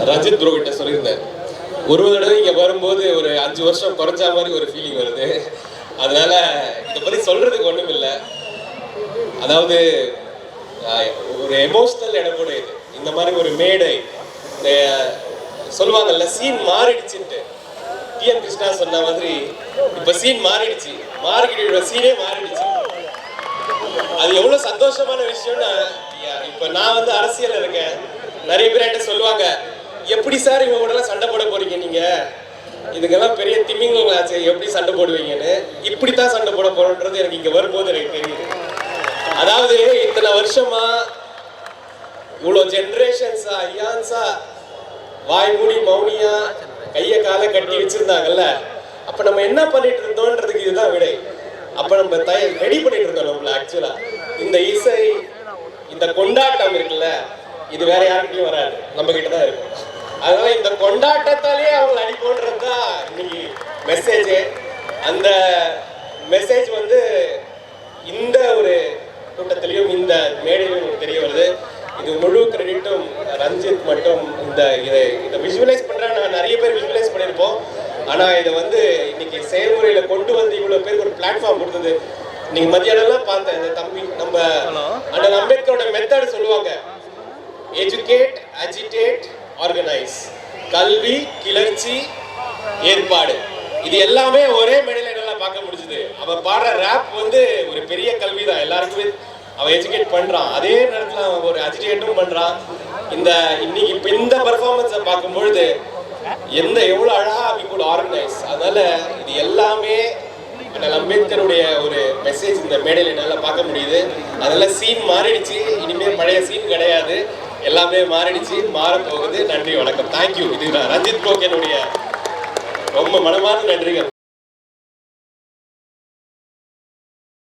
Ranjith bro கிட்ட சொல்லியிருந்தேன். ஒரு தடவை இங்கே வரும்போது ஒரு 5 வருஷம் குறைஞ்சா மாதிரி ஒரு ஃபீலிங் வருது. அதனால இதை பற்றி சொல்றதுக்கு ஒன்றும் இல்லை. அதாவது ஒரு எமோஷனல் இடமோட இது. இந்த மாதிரி ஒரு மேடை சொல்லுவாங்கல்ல, சீன் மாறிடுச்சுன்ட்டு. டிஎன் கிருஷ்ணா சொன்ன மாதிரி இப்போ சீன் மாறிடுச்சு, மார்க்கெட்டோட சீனே மாறிடுச்சு. அது எவ்வளோ சந்தோஷமான விஷயம்னா, இப்போ நான் வந்து அரசியல் இருக்கேன். நிறைய பேர் என்கிட்ட சொல்லுவாங்க, எப்படி சார் இவங்க கூடலாம் சண்டை போட போறீங்க, நீங்க இதுக்கெல்லாம் பெரிய திமிங்கலாச்சு, எப்படி சண்டை போடுவீங்கன்னு. இப்படித்தான் சண்டை போட போறோன்றது எனக்கு இங்க வரும்போது எனக்கு தெரியுது. அதாவது இத்தனை வருஷமா இவ்வளோ ஜென்ரேஷன்ஸா ஐயான்ஸா வாய் மூடி மௌனியா கையை காலை கட்டி வச்சிருந்தாங்கல்ல, அப்ப நம்ம என்ன பண்ணிட்டு இருந்தோன்றதுக்கு இதுதான் விடை. அப்ப நம்ம ரெடி பண்ணிட்டு இருந்தோம் நம்மள. ஆக்சுவலா இந்த இசை, இந்த கொண்டாட்டம் இருக்குல்ல, இது வேற யாருக்கிட்டையும் வராது, நம்ம கிட்ட தான் இருக்கும். அதனால இந்த கொண்டாட்டத்தாலேயே அவங்க அடிப்போன்றது தான் இன்னைக்கு மெசேஜ். அந்த மெசேஜ் வந்து இந்த ஒரு கூட்டத்திலையும் இந்த மேடையிலும் தெரிய வருது. இது முழு கிரெடிட்டும் ரஞ்சித் மட்டும். இதை விஷுவலைஸ் பண்ற நாங்கள் நிறைய பேர் விஷுவலைஸ் பண்ணியிருப்போம். ஆனால் இதை வந்து இன்னைக்கு செயல்முறையில் கொண்டு வந்து இவ்வளோ பேருக்கு ஒரு பிளாட்ஃபார்ம் கொடுத்தது. இன்னைக்கு மதியானம்லாம் பார்த்தேன், இந்த தம்பி நம்ம அண்ணல் அம்பேத்கரோட மெத்தட் சொல்லுவாங்க, எஜுகேட், அஜிடேட், ஆர்கனைஸ். கல்வி, கிளர்ச்சி, ஏற்பாடு. இது எல்லாமே ஒரே மேடையில் என்னால் பார்க்க முடிஞ்சுது. அவன் பாடுற ரேப் வந்து ஒரு பெரிய கல்வி தான், எல்லாருக்குமே அவன் எஜுகேட் பண்றான். அதே நேரத்தில் அவன் ஒரு அஜிடேட்டும் பண்றான். இன்னைக்கு இப்போ இந்த பர்ஃபார்மன்ஸை பார்க்கும்பொழுது எவ்வளோ அழகா அவங்க கூட ஆர்கனைஸ். அதனால இது எல்லாமே அண்ணல் அம்பேத்கருடைய ஒரு மெசேஜ் இந்த மேடையில் என்னால் பார்க்க முடியுது. அதனால சீன் மாறிடுச்சு, இனிமேல் பழைய சீன் கிடையாது, எல்லாமே மாறிடுச்சு, மாறப்போகுது. நன்றி, வணக்கம், தேங்க்யூ. இது ரஞ்சித் ப்ரோக்கு என்னுடைய ரொம்ப மனமார்ந்த நன்றிகள்.